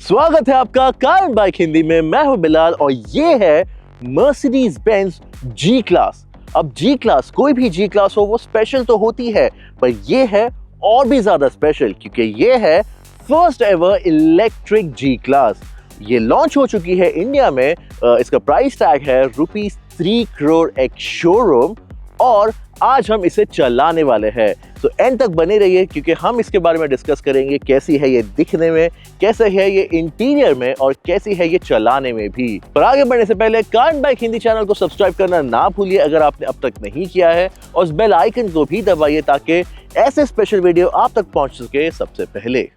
स्वागत है आपका कार एंड बाइक हिंदी में। मैं हूं बिलाल और ये है मर्सिडीज बेंज जी क्लास। अब जी क्लास, कोई भी जी क्लास हो वो स्पेशल तो होती है, पर ये है और भी ज्यादा स्पेशल क्योंकि ये है फर्स्ट एवर इलेक्ट्रिक जी क्लास। ये लॉन्च हो चुकी है इंडिया में। इसका प्राइस टैग है ₹3 करोड़ एक्स शोरूम और आज हम इसे चलाने वाले हैं। तो एंड तक बने रहिए क्योंकि हम इसके बारे में डिस्कस करेंगे कैसी है ये दिखने में, कैसे है ये इंटीरियर में और कैसी है ये चलाने में भी। पर आगे बढ़ने से पहले car and bike Hindi channel को सब्सक्राइब करना ना भूलिए अगर आपने अब तक नहीं किया है, और उस बेल आइकन को भी दबाइए ताकि ऐसे स्पेशल वीडियो आप तक पहुंच सके सबसे पहले।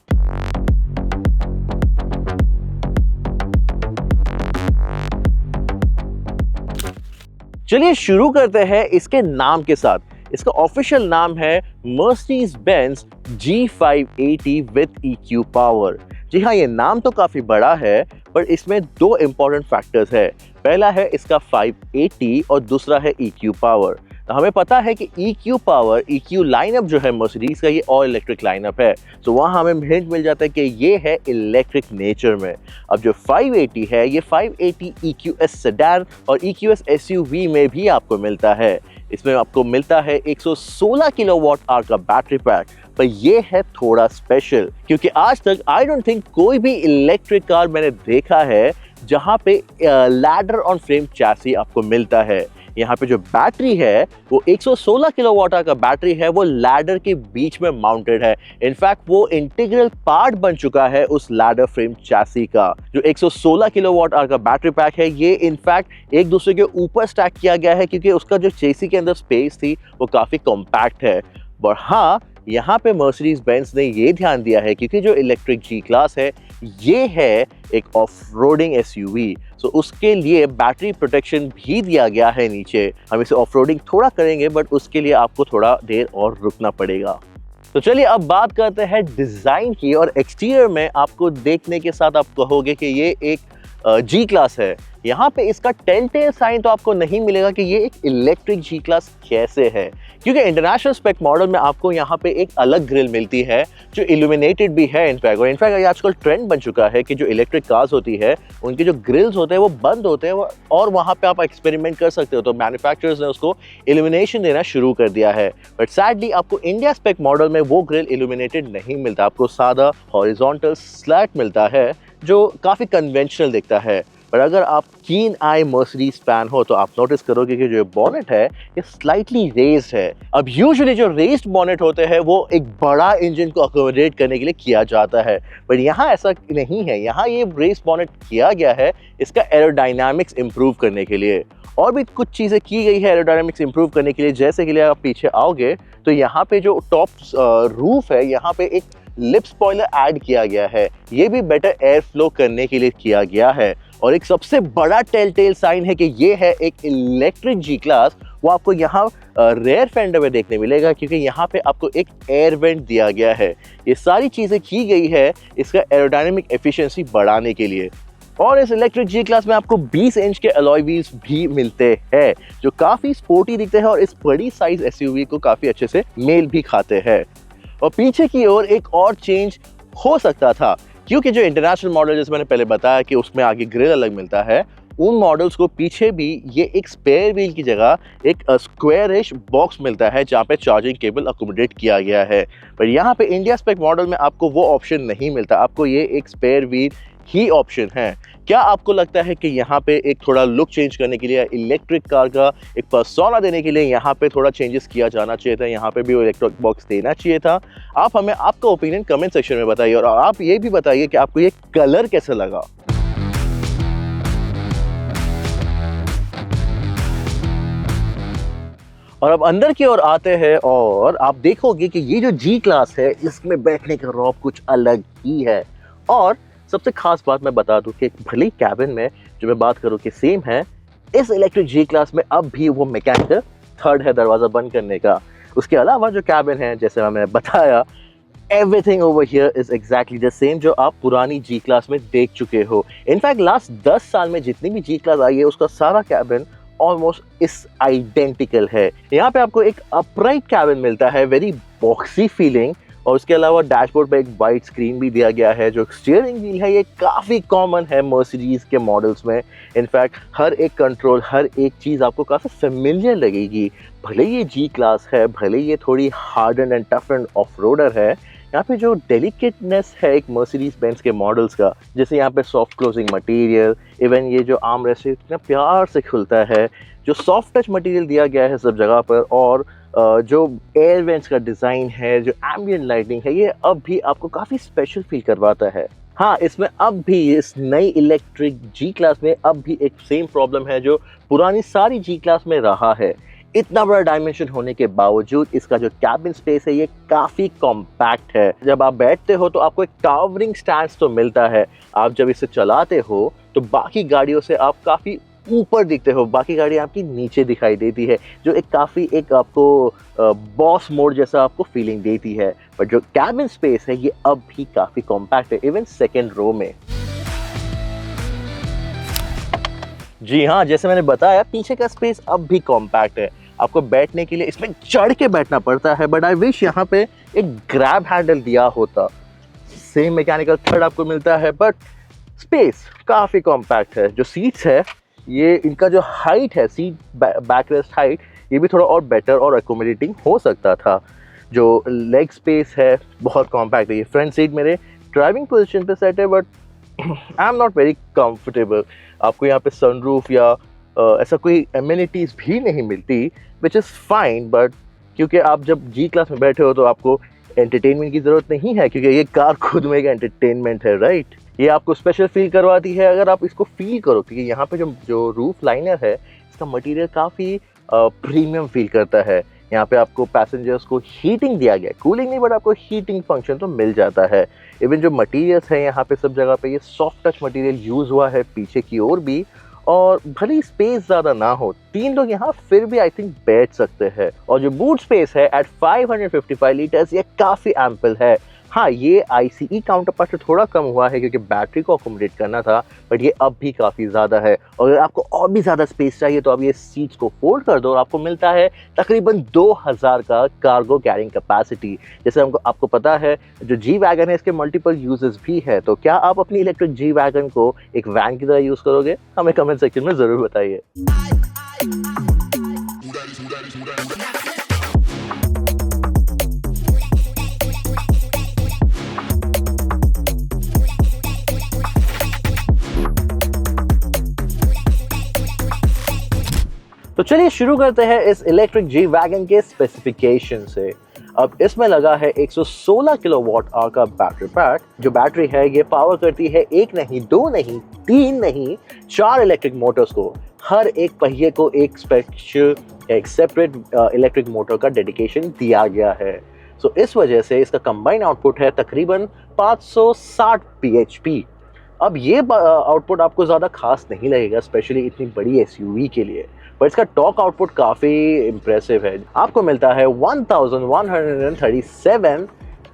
चलिए शुरू करते हैं इसके नाम के साथ। इसका ऑफिशियल नाम है Mercedes Benz G580 with EQ power. जी हाँ, ये नाम तो काफी बड़ा है पर इसमें दो इंपॉर्टेंट फैक्टर्स है। पहला है इसका 580 और दूसरा है EQ पावर। तो हमें पता है कि EQ पावर, EQ लाइनअप जो है मर्सिडीज का, ये ऑल इलेक्ट्रिक लाइनअप है, तो वहाँ हमें हिंट मिल जाता है कि ये है इलेक्ट्रिक नेचर में। अब जो 580 है, ये 580 EQS सेडान और EQS SUV में भी आपको मिलता है। इसमें आपको मिलता है 116 किलोवाट आवर का बैटरी पैक, पर ये है थोड़ा स्पेशल क्योंकि आज तक आई डोंट थिंक कोई भी इलेक्ट्रिक कार मैंने देखा है जहाँ पे लैडर ऑन फ्रेम चैसी आपको मिलता है। यहाँ पे जो बैटरी है वो 116 किलोवाट का बैटरी है, वो लैडर के बीच में माउंटेड है। इनफैक्ट वो इंटीग्रल पार्ट बन चुका है उस लैडर फ्रेम चैसी का। जो 116 किलोवाट का बैटरी पैक है, ये इनफैक्ट एक दूसरे के ऊपर स्टैक किया गया है क्योंकि उसका जो चेसी के अंदर स्पेस थी वो काफी कॉम्पैक्ट है। पर हाँ, यहाँ पे मर्सिडीज बेंज ने ये ध्यान दिया है क्योंकि जो इलेक्ट्रिक जी क्लास है ये है एक ऑफ रोडिंग SUV, तो उसके लिए बैटरी प्रोटेक्शन भी दिया गया है नीचे। हम इसे ऑफ रोडिंग थोड़ा करेंगे बट उसके लिए आपको थोड़ा देर और रुकना पड़ेगा। तो चलिए अब बात करते हैं डिज़ाइन की, और एक्सटीरियर में आपको देखने के साथ आप कहोगे कि ये एक जी क्लास है। यहाँ पे इसका टेलटेल साइन तो आपको नहीं मिलेगा कि ये एक इलेक्ट्रिक जी क्लास कैसे है, क्योंकि इंटरनेशनल स्पेक मॉडल में आपको यहाँ पे एक अलग ग्रिल मिलती है जो इल्यूमिनेटेड भी है इनफैक्ट। और इनफैक्ट ये आजकल ट्रेंड बन चुका है कि जो इलेक्ट्रिक कार्स होती है उनके जो ग्रिल्स होते हैं वो बंद होते हैं और वहाँ पे आप एक्सपेरिमेंट कर सकते हो। तो मैन्युफैक्चरर्स ने उसको इल्यूमिनेशन देना शुरू कर दिया है, बट सैडली आपको इंडिया स्पेक मॉडल में वो ग्रिल इल्यूमिनेटेड नहीं मिलता। आपको सादा हॉरिजॉन्टल स्लैट मिलता है जो काफ़ी कन्वेंशनल दिखता है। पर अगर आप कीन आई मर्सिडीज फैन हो तो आप नोटिस करोगे कि जो बॉनेट है ये स्लाइटली रेज्ड है। अब यूजुअली जो रेज्ड बॉनेट होते हैं वो एक बड़ा इंजन को अकोमोडेट करने के लिए किया जाता है, पर यहाँ ऐसा नहीं है। यहाँ ये रेज्ड बॉनेट किया गया है इसका एरोडायनामिक्स इंप्रूव करने के लिए। और भी कुछ चीज़ें की गई है एरोडायनामिक्स इंप्रूव करने के लिए, जैसे कि आप पीछे आओगे तो यहाँ पे जो टॉप रूफ है यहाँ पे एक लिप स्पॉइलर ऐड किया गया है। ये भी बेटर एयर फ्लो करने के लिए किया गया है। और एक सबसे बड़ा टेल साइन है कि ये है एक इलेक्ट्रिक जी क्लास, वो आपको यहाँ रेयर फेंडर में देखने मिलेगा क्योंकि यहाँ पे आपको एक एयर वेंट दिया गया है। ये सारी चीज़ें की गई है इसका एरोडायनामिक एफिशिएंसी बढ़ाने के लिए। और इस इलेक्ट्रिक जी क्लास में आपको 20 इंच के अलॉय व्हील्स भी मिलते हैं जो काफ़ी स्पोर्टी दिखते हैं और इस बड़ी साइज SUV को काफ़ी अच्छे से मेल भी खाते हैं। और पीछे की ओर एक और चेंज हो सकता था क्योंकि जो इंटरनेशनल मॉडल जैसे मैंने पहले बताया कि उसमें आगे ग्रिल अलग मिलता है, उन मॉडल्स को पीछे भी ये एक स्पेयर व्हील की जगह एक स्क्वायरिश बॉक्स मिलता है जहाँ पे चार्जिंग केबल अकोमोडेट किया गया है। पर यहाँ पे इंडिया स्पेक मॉडल में आपको वो ऑप्शन नहीं मिलता, आपको ये एक स्पेयर व्हील ही ऑप्शन है। क्या आपको लगता है कि यहाँ पे एक थोड़ा लुक चेंज करने के लिए, इलेक्ट्रिक कार का एक पर्सोना देने के लिए यहाँ पे थोड़ा चेंजेस किया जाना चाहिए था, यहाँ पे भी वो इलेक्ट्रिक बॉक्स देना चाहिए था? आप हमें आपका ओपिनियन कमेंट सेक्शन में बताइए और आप ये भी बताइए कि आपको ये कलर कैसे लगा। और अब अंदर की ओर आते हैं और आप देखोगे कि ये जो जी क्लास है इसमें बैठने का रौब कुछ अलग ही है। और सबसे खास बात मैं बता दूं कि भले कैबिन में जो मैं बात करूं कि सेम है, इस इलेक्ट्रिक जी क्लास में अब भी वो मैकेनिकल थर्ड है दरवाज़ा बंद करने का। उसके अलावा जो कैबिन है जैसे मैंने बताया, everything over here is exactly the same जो आप पुरानी जी क्लास में देख चुके हो। इनफैक्ट लास्ट 10 साल में जितनी भी जी क्लास आई है उसका सारा कैबिन ऑलमोस्ट इस आइडेंटिकल है। यहाँ पे आपको एक अपराइट कैबिन मिलता है, वेरी बॉक्सी फीलिंग, और उसके अलावा डैशबोर्ड पे एक वाइड स्क्रीन भी दिया गया है। जो स्टीयरिंग व्हील है ये काफ़ी कॉमन है मर्सिडीज़ के मॉडल्स में। इनफैक्ट हर एक कंट्रोल, हर एक चीज़ आपको काफ़ी फेमिलियर लगेगी। भले ये जी क्लास है, भले ये थोड़ी hard and tough end off roader है, यहाँ पे जो डेलिकेटनेस है एक मर्सिडीज बेंज के मॉडल्स का, जैसे यहाँ पे सॉफ्ट क्लोजिंग मटेरियल, इवन ये जो आर्म रेस्ट इतना प्यार से खुलता है, जो सॉफ्ट टच मटेरियल दिया गया है सब जगह पर, और जो एयर वेंट्स का डिज़ाइन है, जो एम्बिएंट लाइटिंग है, ये अब भी आपको काफ़ी स्पेशल फील करवाता है। हाँ, इसमें अब भी इस नई इलेक्ट्रिक जी क्लास में अब भी एक सेम प्रॉब्लम है जो पुरानी सारी जी क्लास में रहा है। इतना बड़ा डायमेंशन होने के बावजूद इसका जो कैबिन स्पेस है ये काफ़ी कॉम्पैक्ट है। जब आप बैठते हो तो आपको एक टावरिंग स्टैंड तो मिलता है। आप जब इसे चलाते हो तो बाकी गाड़ियों से आप काफ़ी ऊपर दिखते हो, बाकी गाड़ियाँ आपकी नीचे दिखाई देती है, जो एक काफ़ी एक आपको बॉस मोड जैसा आपको फीलिंग देती है। पर जो कैबिन स्पेस है ये अब भी काफ़ी कॉम्पैक्ट है, इवन सेकेंड रो में। जी हाँ, जैसे मैंने बताया पीछे का स्पेस अब भी कॉम्पैक्ट है। आपको बैठने के लिए इसमें चढ़ के बैठना पड़ता है, बट आई विश यहाँ पे एक ग्रैब हैंडल दिया होता। सेम मैकेनिकल थर्ड आपको मिलता है, बट स्पेस काफ़ी कॉम्पैक्ट है। जो सीट्स है ये, इनका जो हाइट है, सीट बैकरेस्ट हाइट, ये भी थोड़ा और बेटर और एकोमोडेटिंग हो सकता था। जो लेग स्पेस है बहुत कॉम्पैक्ट है। ये फ्रंट सीट मेरे ड्राइविंग पोजीशन पे सेट है, but I am not very comfortable. आपको यहाँ पे सनरूफ या ऐसा कोई एमिनिटीज़ भी नहीं मिलती, विच इज़ फाइन, बट क्योंकि आप जब जी क्लास में बैठे हो तो आपको एंटरटेनमेंट की ज़रूरत नहीं है, क्योंकि ये कार खुद में एक एंटरटेनमेंट है, राइट। ये आपको स्पेशल फील करवाती है अगर आप इसको फील करो, क्योंकि यहाँ पे जो रूफ लाइनर है इसका मटेरियल काफ़ी प्रीमियम फील करता है। यहाँ पे आपको पैसेंजर्स को हीटिंग दिया गया है, कूलिंग नहीं, बट आपको हीटिंग फंक्शन तो मिल जाता है। इवन जो मटेरियल्स है यहाँ पे सब जगह पे ये सॉफ्ट टच मटेरियल यूज़ हुआ है पीछे की ओर भी, और भले स्पेस ज़्यादा ना हो, 3 लोग यहाँ फिर भी आई थिंक बैठ सकते हैं। और जो बूट स्पेस है एट 555 लीटर्स ये काफ़ी एम्पल है। हाँ, ये ICE काउंटर पार्ट से थोड़ा कम हुआ है क्योंकि बैटरी को अकोमोडेट करना था, बट ये अब भी काफ़ी ज़्यादा है। और अगर आपको और भी ज़्यादा स्पेस चाहिए तो आप ये सीट्स को फोल्ड कर दो और आपको मिलता है तकरीबन 2000 का कार्गो कैरिंग कैपेसिटी। जैसे आपको पता है जो जी वैगन है इसके मल्टीपल यूजेस भी है, तो क्या आप अपनी इलेक्ट्रिक जी वैगन को एक वैन की तरह यूज़ करोगे? हमें कमेंट सेक्शन में ज़रूर बताइए। तो चलिए शुरू करते हैं इस इलेक्ट्रिक जी वैगन के स्पेसिफिकेशन से। अब इसमें लगा है 116 किलोवाट आवर का बैटरी पैक। जो बैटरी है ये पावर करती है 1 नहीं, 2 नहीं, 3 नहीं, 4 इलेक्ट्रिक मोटर्स को। हर एक पहिए को एक स्पेशल, एक सेपरेट इलेक्ट्रिक मोटर का डेडिकेशन दिया गया है। सो इस वजह से इसका कंबाइन आउटपुट है तकरीबन 560 bhp। अब ये आउटपुट आपको ज़्यादा खास नहीं लगेगा, स्पेशली इतनी बड़ी SUV के लिए, पर इसका टॉर्क आउटपुट काफ़ी इम्प्रेसिव है। आपको मिलता है 1137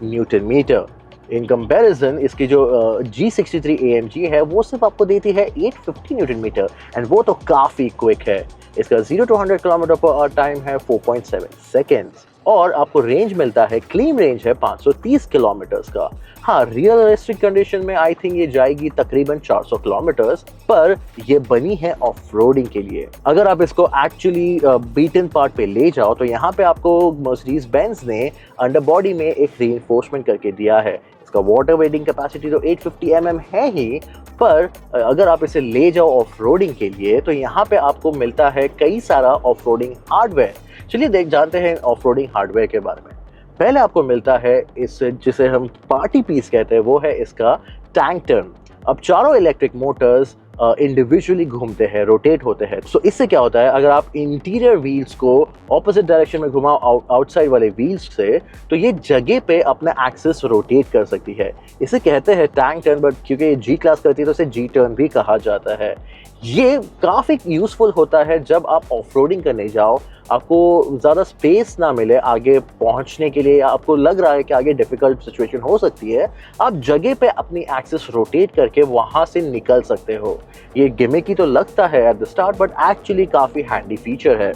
न्यूटन मीटर। इन कंपैरिजन इसकी जो G63 AMG है वो सिर्फ आपको देती है 850 न्यूटन मीटर, एंड वो तो काफ़ी क्विक है। इसका 0 to 100 km/h टाइम है 4.7 सेकेंड्स, और आपको रेंज मिलता है, क्लीन रेंज है 530 किलोमीटर्स का। हाँ, रियलिस्टिक कंडीशन में आई थिंक ये जाएगी तकरीबन 400 किलोमीटर्स, पर ये बनी है ऑफ रोडिंग के लिए। अगर आप इसको एक्चुअली बीटन पार्ट पे ले जाओ तो यहाँ पे आपको मर्सिडीज बेंज ने अंडर बॉडी में एक रीइंफोर्समेंट करके दिया है। इसका वाटर वेटिंग कैपेसिटी तो 850 mm है ही, पर अगर आप इसे ले जाओ ऑफ रोडिंग के लिए तो यहाँ पे आपको मिलता है कई सारा ऑफ रोडिंग हार्डवेयर। चलिए जानते हैं ऑफ रोडिंग हार्डवेयर के बारे में। पहले आपको मिलता है इस, जिसे हम पार्टी पीस कहते हैं, वो है इसका टैंक टर्न। अब चारों इलेक्ट्रिक मोटर्स इंडिविजुअली घूमते हैं, रोटेट होते हैं। सो इससे क्या होता है, अगर आप इंटीरियर व्हील्स को ऑपोजिट डायरेक्शन में घुमाओ आउटसाइड वाले व्हील्स से, तो ये जगह पे अपना एक्सिस रोटेट कर सकती है। इसे कहते हैं टैंक टर्न, बट क्योंकि ये जी क्लास करती है तो इसे जी टर्न भी कहा जाता है। ये काफ़ी यूज़फुल होता है जब आप ऑफ रोडिंग करने जाओ, आपको ज़्यादा स्पेस ना मिले आगे पहुंचने के लिए, आपको लग रहा है कि आगे डिफ़िकल्ट सिचुएशन हो सकती है, आप जगह पे अपनी एक्सिस रोटेट करके वहाँ से निकल सकते हो। ये गिमिकी तो लगता है at the start, but actually काफ़ी हैंडी फीचर है।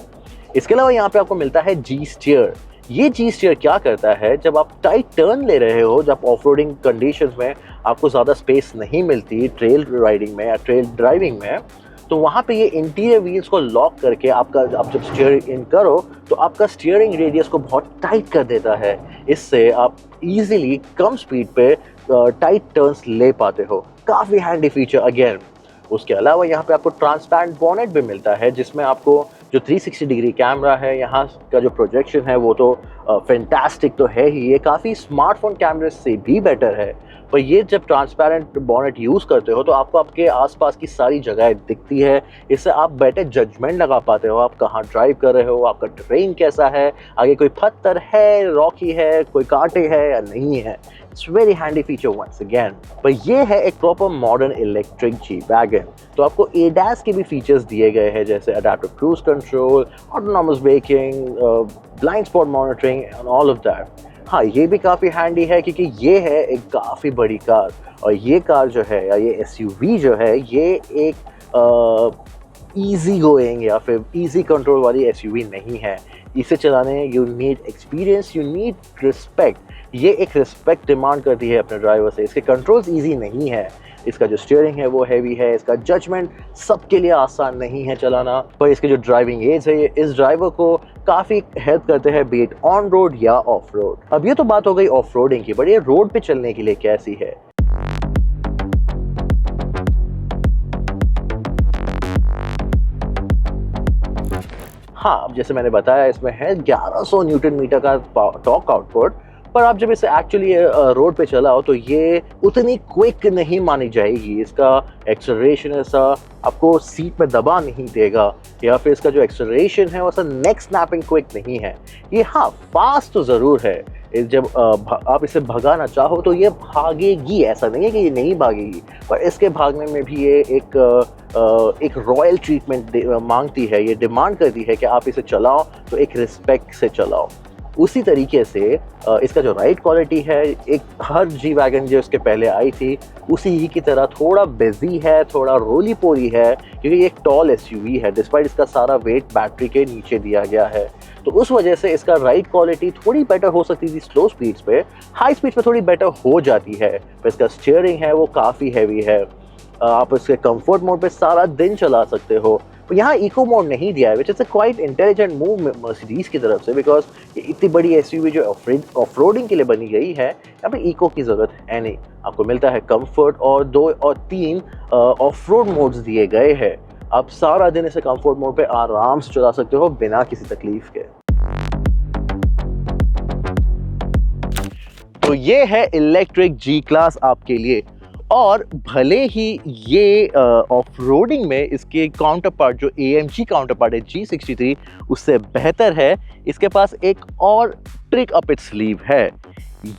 इसके अलावा यहाँ पे आपको मिलता है जी स्टीयर। ये जी स्टीयर क्या करता है, जब आप टाइट टर्न ले रहे हो, जब ऑफ रोडिंग कंडीशन में आपको ज़्यादा स्पेस नहीं मिलती ट्रेल राइडिंग में या ट्रेल ड्राइविंग में, तो वहाँ पे ये इंटीरियर व्हील्स को लॉक करके आप जब स्टीयरिंग इन करो तो आपका स्टीयरिंग रेडियस को बहुत टाइट कर देता है। इससे आप इजीली कम स्पीड पे टाइट टर्न्स ले पाते हो। काफ़ी हैंडी फीचर अगेन। उसके अलावा यहाँ पे आपको ट्रांसपेरेंट बॉनेट भी मिलता है, जिसमें आपको जो 360 डिग्री कैमरा है, यहाँ का जो प्रोजेक्शन है वो तो फैंटास्टिक तो है ही, ये काफ़ी स्मार्टफोन कैमरे से भी बेटर है। पर ये जब ट्रांसपेरेंट बॉनेट यूज़ करते हो तो आपको आपके आसपास की सारी जगह दिखती है। इससे आप बेटर जजमेंट लगा पाते हो, आप कहाँ ड्राइव कर रहे हो, आपका ट्रेन कैसा है, आगे कोई पत्थर है, रॉकी है, कोई कांटे है या नहीं है। It's very handy feature once again. पर ये है एक proper modern electric G wagon. तो आपको एडैस के भी फीचर्स दिए गए हैं, जैसे adaptive cruise control, autonomous braking, blind spot monitoring and all of that. हाँ, ये भी काफ़ी हैंडी है क्योंकि ये है एक काफ़ी बड़ी कार, और ये कार जो है या ये एसयूवी जो है, ये एक ईजी गोइंग या फिर ईजी कंट्रोल वाली एसयूवी नहीं है। इसे चलाने you need experience, you need respect. ये एक रिस्पेक्ट डिमांड करती है अपने ड्राइवर से। इसके कंट्रोल्स ईजी नहीं है, इसका जो स्टीयरिंग है वो हैवी है, इसका जजमेंट सबके लिए आसान नहीं है चलाना। पर इसके जो ड्राइविंग एज है, ये इस ड्राइवर को काफ़ी हेल्प करते हैं, बीट ऑन रोड या ऑफ रोड। अब ये तो बात हो गई ऑफ रोडिंग की, बट ये रोड पे चलने के लिए कैसी है। हाँ, जैसे मैंने बताया, इसमें है 1100 न्यूटन मीटर का टॉर्क आउटपुट। पर आप जब इसे एक्चुअली रोड पे चलाओ तो ये उतनी क्विक नहीं मानी जाएगी। इसका एक्सेलरेशन ऐसा आपको सीट पे दबा नहीं देगा, या फिर इसका जो एक्सेलरेशन है वैसा नेक स्नैपिंग क्विक नहीं है। ये हाँ, फास्ट तो ज़रूर है। जब आप इसे भगाना चाहो तो ये भागेगी, ऐसा नहीं है कि ये नहीं भागेगी, पर इसके भागने में भी ये एक रॉयल ट्रीटमेंट मांगती है। ये डिमांड करती है कि आप इसे चलाओ तो एक रिस्पेक्ट से चलाओ। उसी तरीके से इसका जो राइड क्वालिटी है, एक हर जी वैगन जो इसके पहले आई थी उसी ही की तरह थोड़ा बिजी है, थोड़ा रोली पोली है, क्योंकि ये एक टॉल एसयूवी है। डिस्पाइट इसका सारा वेट बैटरी के नीचे दिया गया है, तो उस वजह से इसका राइड क्वालिटी थोड़ी बेटर हो सकती थी स्लो स्पीड्स पे। हाई स्पीड्स पे थोड़ी बेटर हो जाती है। पर इसका स्टीयरिंग है वो काफ़ी हैवी है। आप इसके कंफर्ट मोड पे सारा दिन चला सकते हो। यहाँ इको मोड नहीं दिया है, which is a quite intelligent move Mercedes की तरफ से, बिकॉज ये इतनी बड़ी एसयूवी जो ऑफ रोडिंग के लिए बनी गई है, यहाँ पे इको की ज़रूरत है नहीं। आपको मिलता है कंफर्ट, और 2 और 3 ऑफ रोड मोड्स दिए गए हैं। आप सारा दिन इसे कंफर्ट मोड पे आराम से चला सकते हो बिना किसी तकलीफ के। तो ये है इलेक्ट्रिक जी क्लास आपके लिए। और भले ही ये ऑफ रोडिंग में इसके काउंटर पार्ट जो AMG काउंटर पार्ट है G63 उससे बेहतर है, इसके पास एक और ट्रिक अप इट्स स्लीव है।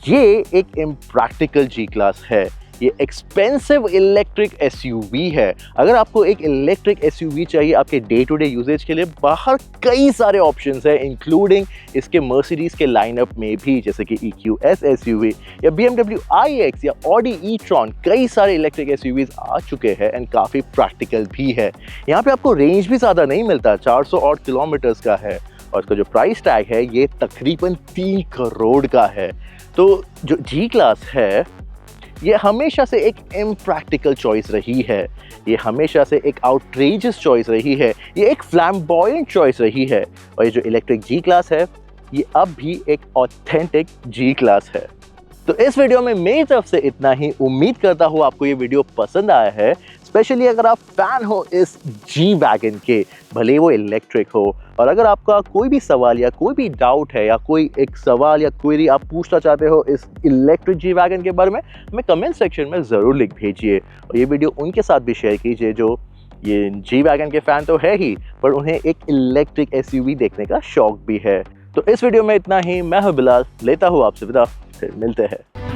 ये एक इम्प्रैक्टिकल जी क्लास है। ये एक्सपेंसिव इलेक्ट्रिक एसयूवी है। अगर आपको एक इलेक्ट्रिक एसयूवी चाहिए आपके डे टू डे यूजेज के लिए, बाहर कई सारे ऑप्शंस हैं, इंक्लूडिंग इसके मर्सिडीज के लाइनअप में भी, जैसे कि EQS एसयूवी या BMW iX या Audi e-tron। कई सारे इलेक्ट्रिक एसयूवीज आ चुके हैं एंड काफ़ी प्रैक्टिकल भी है। यहाँ पे आपको रेंज भी ज़्यादा नहीं मिलता, 400 और किलोमीटर्स का है, और इसका जो प्राइस टैग है ये तकरीबन 3 करोड़ का है। तो जो जी क्लास है ये हमेशा से एक इम्प्रैक्टिकल चॉइस रही है, ये हमेशा से एक आउटरेजियस चॉइस रही है, ये एक फ्लैम्बॉयंट चॉइस रही है, और ये जो इलेक्ट्रिक जी क्लास है ये अब भी एक ऑथेंटिक जी क्लास है। तो इस वीडियो में मेरी तरफ से इतना ही। उम्मीद करता हूँ आपको ये वीडियो पसंद आया है, स्पेशली अगर आप फैन हो इस जी वैगन के, भले वो इलेक्ट्रिक हो। और अगर आपका कोई भी सवाल या कोई भी डाउट है, या कोई एक सवाल या क्वेरी आप पूछना चाहते हो इस इलेक्ट्रिक जी वैगन के बारे में, हमें कमेंट सेक्शन में ज़रूर लिख भेजिए। और ये वीडियो उनके साथ भी शेयर कीजिए जो ये जी वैगन के फ़ैन तो है ही, पर उन्हें एक इलेक्ट्रिक एसयूवी देखने का शौक भी है। तो इस वीडियो में इतना ही। मैं हूं बिलाल, लेता हूँ आपसे विदा, फिर मिलते हैं।